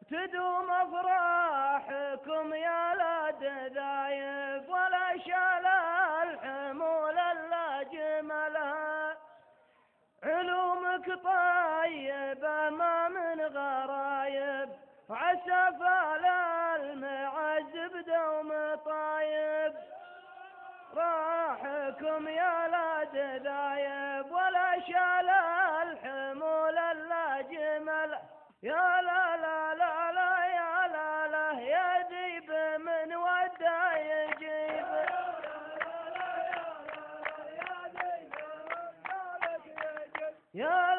تدوم افراحكم يا لا دذايب ولا شال الحمول الا جملها. علومك طيبة ما من غرايب وعسى فلا المعزب دوم طايب. راحكم يا لا دذايب ولا شال الحمول الا جمل. يا لا لا لا لا يا لا لا يا ذيب من ودا يجيب. يا